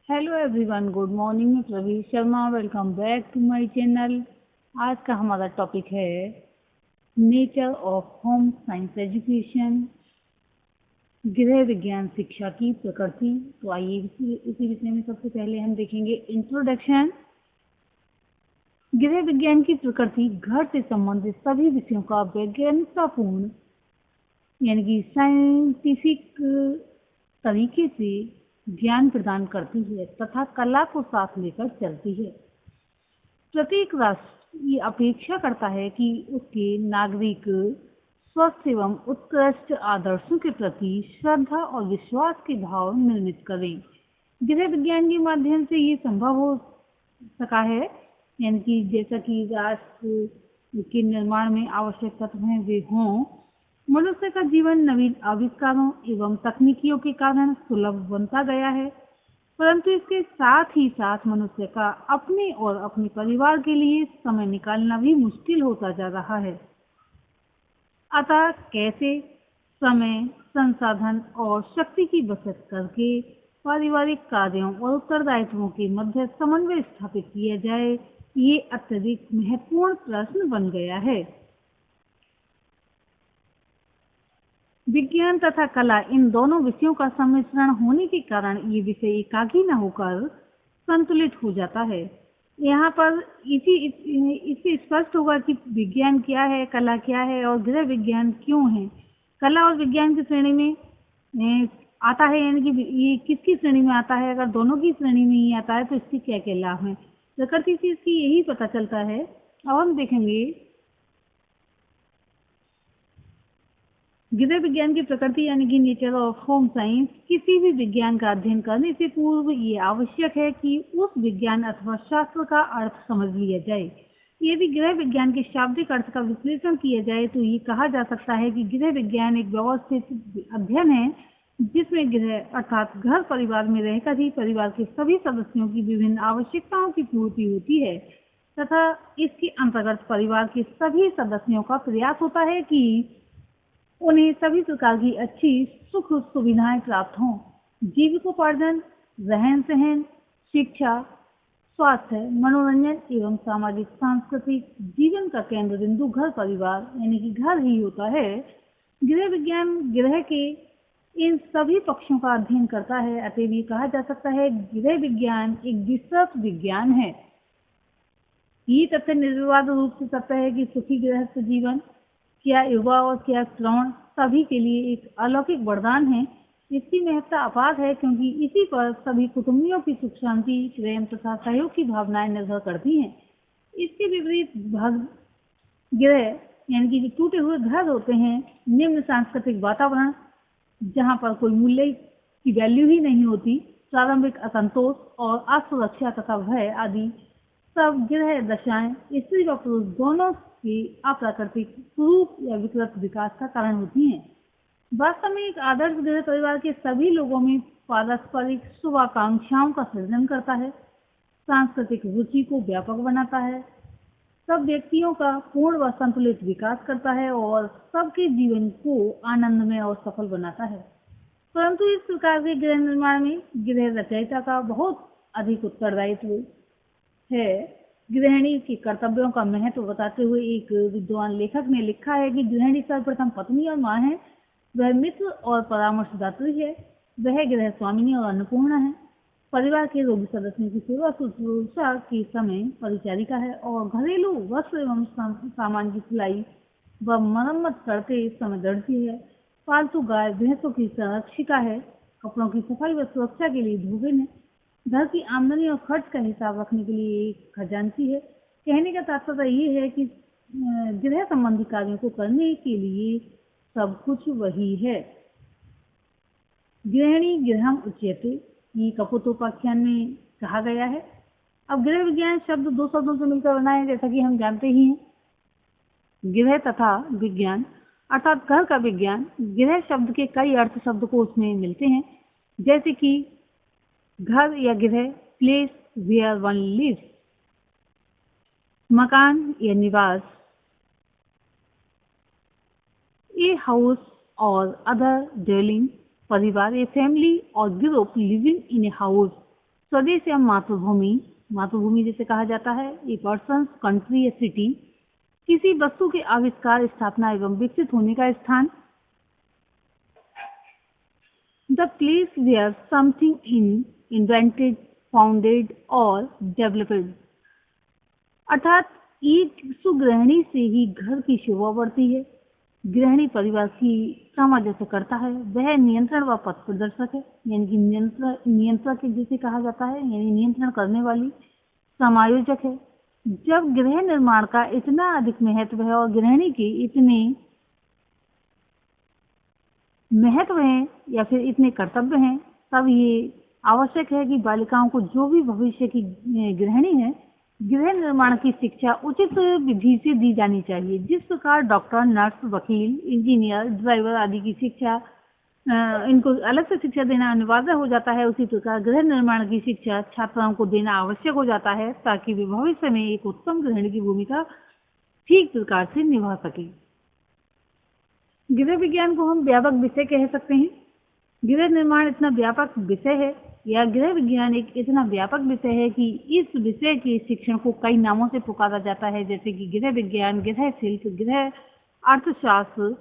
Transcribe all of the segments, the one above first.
Hello everyone, good morning. मैं Praveen Sharma, welcome back to my channel. आज का हमारा टॉपिक है nature of home science education, गृह विज्ञान शिक्षा की प्रकृति। तो आइए इसी विषय में सबसे पहले हम देखेंगे इंट्रोडक्शन। गृह विज्ञान की प्रकृति घर से संबंधित सभी विषयों का वैज्ञानिकतापूर्ण यानी कि साइंटिफिक तरीके से ज्ञान प्रदान करती है तथा कला को साथ लेकर चलती है। प्रत्येक राष्ट्र ये अपेक्षा करता है कि उसके नागरिक स्वस्थ एवं उत्कृष्ट आदर्शों के प्रति श्रद्धा और विश्वास के भाव निर्मित करें। गृह विज्ञान के माध्यम से ये संभव हो सका है, यानी कि जैसा कि राष्ट्र के निर्माण में आवश्यक तत्व हैं वे हों। मनुष्य का जीवन नवीन आविष्कारों एवं तकनीकियों के कारण सुलभ बनता गया है, परंतु इसके साथ ही साथ मनुष्य का अपने और अपने परिवार के लिए समय निकालना भी मुश्किल होता जा रहा है। अतः कैसे समय, संसाधन और शक्ति की बचत करके पारिवारिक कार्यों और उत्तरदायित्वों के मध्य समन्वय स्थापित किया जाए, ये अत्यधिक महत्वपूर्ण प्रश्न बन गया है। विज्ञान तथा कला इन दोनों विषयों का सम्मिश्रण होने के कारण ये विषय एकाकी न होकर संतुलित हो जाता है। यहाँ पर इससे स्पष्ट होगा कि विज्ञान क्या है, कला क्या है और गृह विज्ञान क्यों है। कला और विज्ञान की श्रेणी में आता है, यानी कि ये किसकी श्रेणी में आता है। अगर दोनों की श्रेणी में ही आता है तो इसके क्या क्या लाभ हैं, प्रकृति से इसकी यही पता चलता है। अब हम देखेंगे गृह विज्ञान की प्रकृति यानी कि नेचर ऑफ होम साइंस। किसी भी विज्ञान का अध्ययन करने से पूर्व ये आवश्यक है कि उस विज्ञान अथवा शास्त्र का अर्थ समझ लिया जाए। यदि गृह विज्ञान के शाब्दिक अर्थ का विश्लेषण किया जाए तो ये कहा जा सकता है कि गृह विज्ञान एक व्यवस्थित अध्ययन है जिसमें गृह अर्थात घर परिवार में रहकर ही परिवार के सभी सदस्यों की विभिन्न आवश्यकताओं की पूर्ति होती है तथा इसके अंतर्गत परिवार के सभी सदस्यों का प्रयास होता है कि उन्हें सभी प्रकार की अच्छी सुख सुविधाएं प्राप्त हों। जीविकोपार्जन, रहन सहन, शिक्षा, स्वास्थ्य, मनोरंजन एवं सामाजिक सांस्कृतिक जीवन का केंद्र बिंदु घर परिवार यानी कि घर ही होता है। गृह विज्ञान गृह के इन सभी पक्षों का अध्ययन करता है, अतएव ये कहा जा सकता है गृह विज्ञान एक विस्तृत विज्ञान है। ये तथ्य निर्विवाद रूप से सत्य है कि सुखी गृहस्थ जीवन क्या युवा और क्या श्रवण सभी के लिए एक अलौकिक वरदान है। इसकी महत्ता अपार है क्योंकि इसी पर सभी कुटुंबियों की सुख शांति, प्रेम तथा सहयोग की भावनाएं निर्भर करती हैं। इसके विपरीत गृह यानी कि टूटे हुए घर होते हैं, निम्न सांस्कृतिक वातावरण जहाँ पर कोई मूल्य की वैल्यू ही नहीं होती, प्रारंभिक असंतोष और असुरक्षा तथा भय आदि सब गृह दशाएं स्त्री व पुरुष दोनों के अप्राकृतिक स्वरूप या विकृत विकास का कारण होती हैं। वास्तव में एक आदर्श गृह परिवार के सभी लोगों में पारस्परिक शुभाकांक्षाओं का सृजन करता है, सांस्कृतिक रुचि को व्यापक बनाता है, सब व्यक्तियों का पूर्ण व संतुलित विकास करता है और सबके जीवन को आनंदमय और सफल बनाता है। परंतु इस प्रकार के गृह निर्माण में गृह रचयिता का बहुत अधिक उत्तरदायित्व है। गृहिणी के कर्तव्यों का महत्व बताते हुए एक विद्वान लेखक ने लिखा है कि गृहिणी सर्वप्रथम पत्नी और माँ है, वह मित्र और परामर्शदात्री है, वह गृह स्वामिनी और अन्नपूर्णा है, परिवार के रोगी सदस्यों की सेवा शुश्रूषा के समय परिचारिका है और घरेलू वस्त्र एवं सामान की सिलाई व मरम्मत करते समय दर्जी है, पालतू गाय भैंसों की संरक्षिका है, कपड़ों की सफाई व सुरक्षा के लिए धोबिन है, घर की आमदनी और खर्च का हिसाब रखने के लिए एक खजांची है। कहने का तात्पर्य ये है कि गृह संबंधी कार्यों को करने के लिए सब कुछ वही है। गृहिणी गृहम उच्यते, ये कपोतोपाख्यान में कहा गया है। अब गृह विज्ञान शब्द दो शब्दों से मिलकर बना है, जैसा कि हम जानते ही हैं। गृह तथा विज्ञान अर्थात घर का विज्ञान। गृह शब्द के कई अर्थ शब्दकोश में मिलते हैं, जैसे कि घर या गृह प्लेस वेयर वन लिव्स, मकान या निवास, ए हाउस और अदर डेलिंग, परिवार या फैमिली और group living in a house, स्वदेश या मातृभूमि, मातृभूमि जिसे कहा जाता है, ए पर्सन, कंट्री या सिटी, किसी वस्तु के आविष्कार, स्थापना एवं विकसित होने का स्थान। The place where something invented, founded और डेवलप्ड, अर्थात एक सुगृहिणी से ही घर की शोभा बढ़ती है। गृहिणी परिवार की सामंजस्य करता है, वह नियंत्रण व पथ प्रदर्शक है, यानी कि नियंत्रक जिसे कहा जाता है, यानी नियंत्रण करने वाली, समायोजक है। जब गृह निर्माण का इतना अधिक महत्व है और गृहिणी के इतने महत्व हैं या फिर इतने कर्तव्य हैं, तब ये आवश्यक है कि बालिकाओं को, जो भी भविष्य की गृहिणी है, गृह निर्माण की शिक्षा उचित विधि से दी जानी चाहिए। जिस प्रकार डॉक्टर, नर्स, वकील, इंजीनियर, ड्राइवर आदि की शिक्षा, इनको अलग से शिक्षा देना अनिवार्य हो जाता है, उसी प्रकार गृह निर्माण की शिक्षा छात्राओं को देना आवश्यक हो जाता है, ताकि वे भविष्य में एक उत्तम गृहिणी की भूमिका ठीक प्रकार से निभा सके। गृह विज्ञान को हम व्यापक विषय कह सकते हैं। गृह निर्माण इतना व्यापक विषय है, या गृह विज्ञान एक इतना व्यापक विषय है कि इस विषय के शिक्षण को कई नामों से पुकारा जाता है, जैसे कि गृह विज्ञान, गृह शिल्प, गृह अर्थशास्त्र,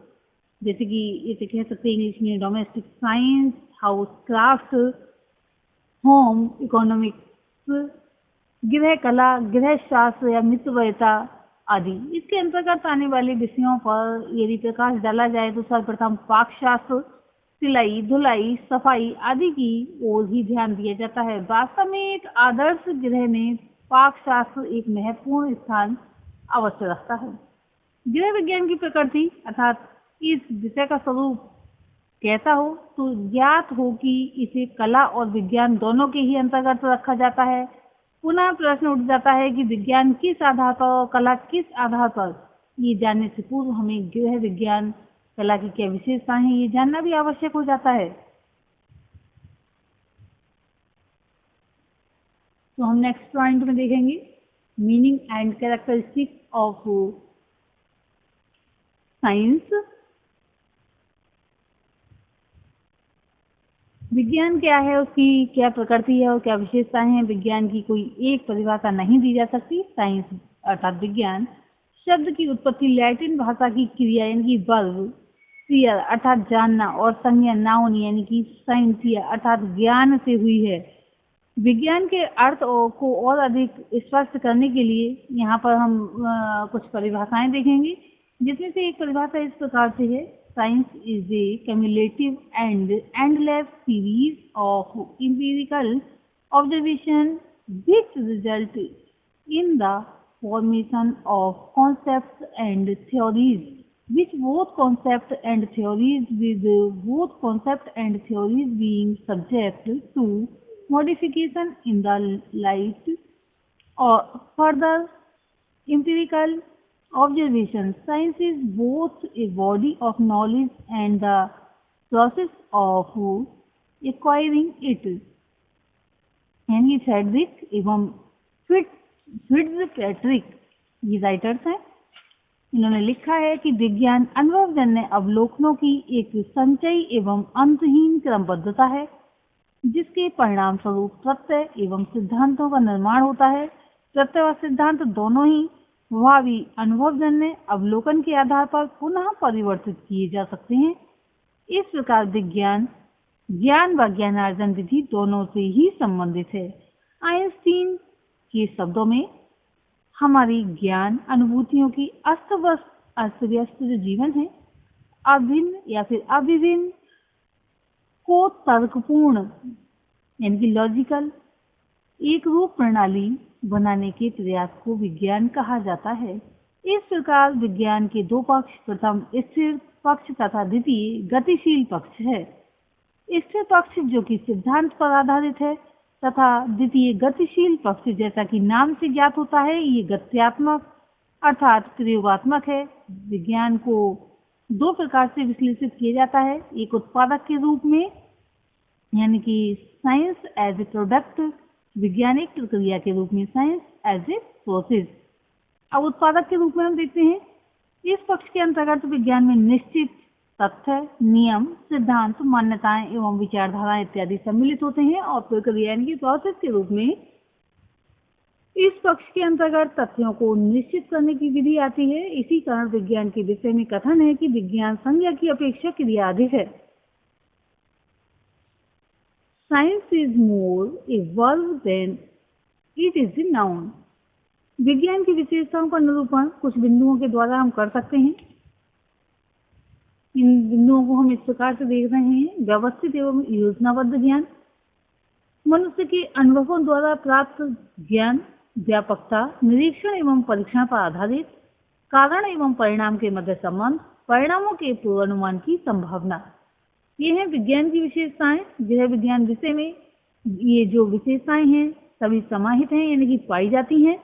जैसे कि इसे कह सकते हैं इंग्लिश में domestic science, house craft, home economics, गृह कला, गृह शास्त्र या मितव्ययता आदि। इसके अंतर्गत आने वाले विषयों पर यदि प्रकाश डाला जाए तो सर्वप्रथम पाकशास्त्र, सिलाई, धुलाई, सफाई आदि की ओर ही ध्यान दिया जाता है। वास्तव में एक आदर्श गृह में पाकशास्त्र एक महत्वपूर्ण स्थान अवश्य रखता है। गृह विज्ञान की प्रकृति अर्थात इस विषय का स्वरूप कैसा हो, तो ज्ञात हो कि इसे कला और विज्ञान दोनों के ही अंतर्गत रखा जाता है। पुनः प्रश्न उठ जाता है कि विज्ञान किस आधार पर और कला किस आधार पर, ये जानने से पूर्व हमें गृह विज्ञान कला की क्या विशेषताएं हैं, ये जानना भी आवश्यक हो जाता है। तो हम नेक्स्ट पॉइंट में देखेंगे meaning and characteristics of science. विज्ञान क्या है, उसकी क्या प्रकृति है और क्या विशेषताएं हैं। विज्ञान की कोई एक परिभाषा नहीं दी जा सकती। साइंस अर्थात विज्ञान शब्द की उत्पत्ति लैटिन भाषा की क्रिया यानी कि वर्ब सियर अर्थात जानना और संज्ञा नाउन यानी कि साइंसिया अर्थात ज्ञान से हुई है। विज्ञान के अर्थ को और अधिक स्पष्ट करने के लिए यहाँ पर हम कुछ परिभाषाएं देखेंगे, जिसमें से एक परिभाषा इस प्रकार से है, science is a cumulative and endless series of empirical observation which result in the formation of concepts and theories, with both concepts and theories being subject to modification in the light or further empirical observation. Science is both a body of knowledge and the process of acquiring it. Henry Frederick एवं Fitzpatrick ये writers हैं। इन्होंने लिखा है कि विज्ञान अनुभवजन्य अवलोकनों की एक संचयी एवं अंतहीन क्रमबद्धता है, जिसके परिणाम स्वरूप प्रत्यय एवं सिद्धांतों का निर्माण होता है। प्रत्यय और सिद्धांत दोनों ही भावी अनुभवजन्य अवलोकन के आधार पर पुनः परिवर्तित किए जा सकते हैं। इस प्रकार विज्ञान ज्ञान व ज्ञानार्जन विधि दोनों से ही संबंधित है। आइंस्टीन के शब्दों में हमारी ज्ञान अनुभूतियों की अस्त व्यस्त जो जीवन है, अभिन्न या फिर अभिभिन्न को तर्कपूर्ण यानी कि लॉजिकल एक रूप प्रणाली बनाने के प्रयास को विज्ञान कहा जाता है। इस प्रकार विज्ञान के दो पक्ष, प्रथम स्थिर पक्ष तथा द्वितीय गतिशील पक्ष है। स्थिर पक्ष जो कि सिद्धांत पर आधारित है तथा द्वितीय गतिशील पक्ष जैसा कि नाम से ज्ञात होता है, ये गत्यात्मक अर्थात प्रयोगात्मक है। विज्ञान को दो प्रकार से विश्लेषित किया जाता है, एक उत्पादक के रूप में यानी कि साइंस एज ए प्रोडक्ट, वैज्ञानिक प्रक्रिया के रूप में साइंस एज ए प्रोसेस। अब उत्पादक के रूप में हम देखते हैं, इस पक्ष के अंतर्गत विज्ञान में निश्चित तथ्य, नियम, सिद्धांत, मान्यताएं एवं विचारधाराएं इत्यादि सम्मिलित होते हैं और प्रक्रिया यानी कि प्रोसेस के रूप में इस पक्ष के अंतर्गत तथ्यों को निश्चित करने की विधि आती है। इसी कारण विज्ञान के विषय में कथन है कि विज्ञान संज्ञा की अपेक्षा क्रियाधिक है। Science is more a verb than it is a noun. विज्ञान की विशेषताओं का निरूपण कुछ बिंदुओं के द्वारा हम कर सकते हैं। इन बिंदुओं को हम इस प्रकार से देख रहे हैं। व्यवस्थित एवं योजनाबद्ध ज्ञान, मनुष्य के अनुभवों द्वारा प्राप्त ज्ञान, व्यापकता, निरीक्षण एवं परीक्षण पर आधारित, कारण एवं परिणाम के मध्य संबंध, परिणामों के पूर्वानुमान की संभावना, ये हैं विज्ञान की विशेषताएं। गृह विज्ञान विषय में ये जो विशेषताएं हैं सभी समाहित हैं यानी कि पाई जाती हैं।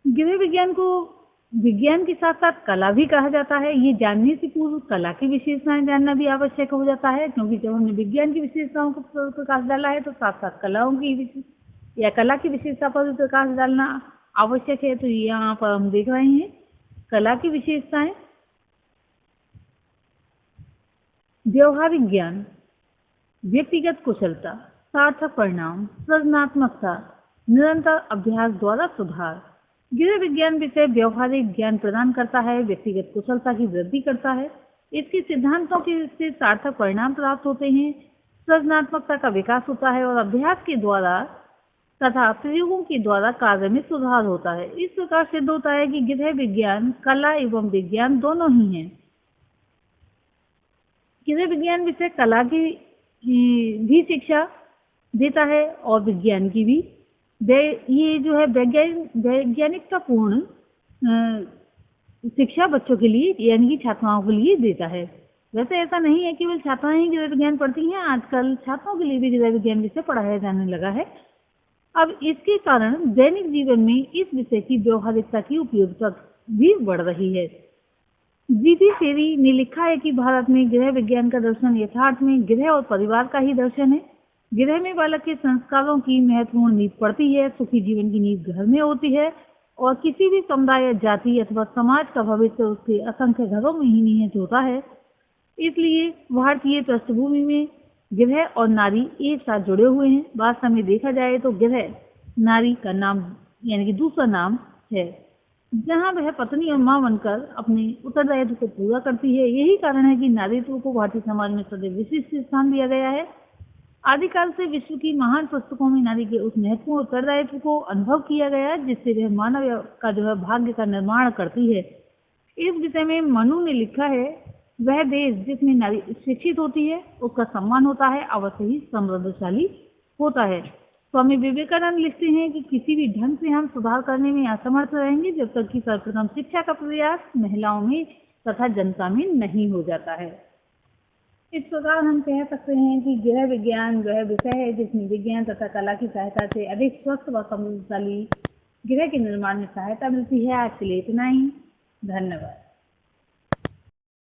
गृह विज्ञान को विज्ञान के साथ साथ कला भी कहा जाता है। ये जानने से पूर्व कला की विशेषताएं जानना भी आवश्यक हो जाता है, क्योंकि जब हमने विज्ञान की विशेषताओं पर प्रकाश डाला है तो साथ साथ कलाओं की या कला की विशेषता पर भी प्रकाश डालना आवश्यक है। तो यहाँ पर हम देख रहे हैं कला की विशेषताएं। व्यवहारिक ज्ञान, व्यक्तिगत कुशलता, सार्थक परिणाम, सृजनात्मकता, निरंतर अभ्यास द्वारा सुधार। गृह विज्ञान विषय व्यवहारिक ज्ञान प्रदान करता है, व्यक्तिगत कुशलता की वृद्धि करता है, इसके सिद्धांतों से सार्थक परिणाम प्राप्त होते हैं, सृजनात्मकता का विकास होता है और अभ्यास के द्वारा तथा प्रयोगों के द्वारा कार्य में सुधार होता है। इस प्रकार सिद्ध होता है कि गृह विज्ञान कला एवं विज्ञान दोनों ही हैं। गृह विज्ञान विषय कला की भी शिक्षा देता है और विज्ञान की भी। ये जो है वैज्ञानिकतापूर्ण शिक्षा बच्चों के लिए यानी कि छात्राओं के लिए देता है। वैसे ऐसा नहीं है केवल छात्राएं ही गृह विज्ञान पढ़ती हैं, आजकल छात्रों के लिए भी गृह विज्ञान विषय पढ़ाया जाने लगा है। अब इसके कारण दैनिक जीवन में इस विषय की व्यवहारिकता की उपयोगिता भी बढ़ रही है। जीबी फेरी ने लिखा है कि भारत में गृह विज्ञान का दर्शन यथार्थ में गृह और परिवार का ही दर्शन है। गृह में बालक के संस्कारों की महत्वपूर्ण नींव पड़ती है। सुखी जीवन की नींव घर में होती है और किसी भी समुदाय, जाति अथवा समाज का भविष्य उसके असंख्य घरों में ही निहित होता है। इसलिए भारतीय पृष्ठभूमि में गृह और नारी एक साथ जुड़े हुए हैं। वास्तव में देखा जाए तो गृह नारी का नाम यानी कि दूसरा नाम है, जहाँ वह पत्नी और मां बनकर अपने उत्तरदायित्व को पूरा करती है। यही कारण है कि नारीत्व को भारतीय समाज में सदैव विशिष्ट स्थान दिया गया है। आदिकाल से विश्व की महान पुस्तकों में नारी के उस महत्वपूर्ण उत्तरदायित्व को अनुभव किया गया जिससे वह मानव का जो है भाग्य का निर्माण करती है। इस विषय में मनु ने लिखा है, वह देश जिसमें नारी शिक्षित होती है उसका सम्मान होता है, अवश्य ही समृद्धशाली होता है। स्वामी विवेकानंद लिखते हैं कि किसी भी ढंग से हम सुधार करने में असमर्थ रहेंगे जब तक कि सर्वप्रथम शिक्षा का प्रयास महिलाओं में तथा जनता में नहीं हो जाता है। इस प्रकार हम कह सकते हैं कि गृह विज्ञान वह विषय है जिसमें विज्ञान तथा कला की सहायता से अधिक स्वस्थ व समृद्धशाली गृह के निर्माण में सहायता मिलती है। आज के लिए इतना ही। धन्यवाद।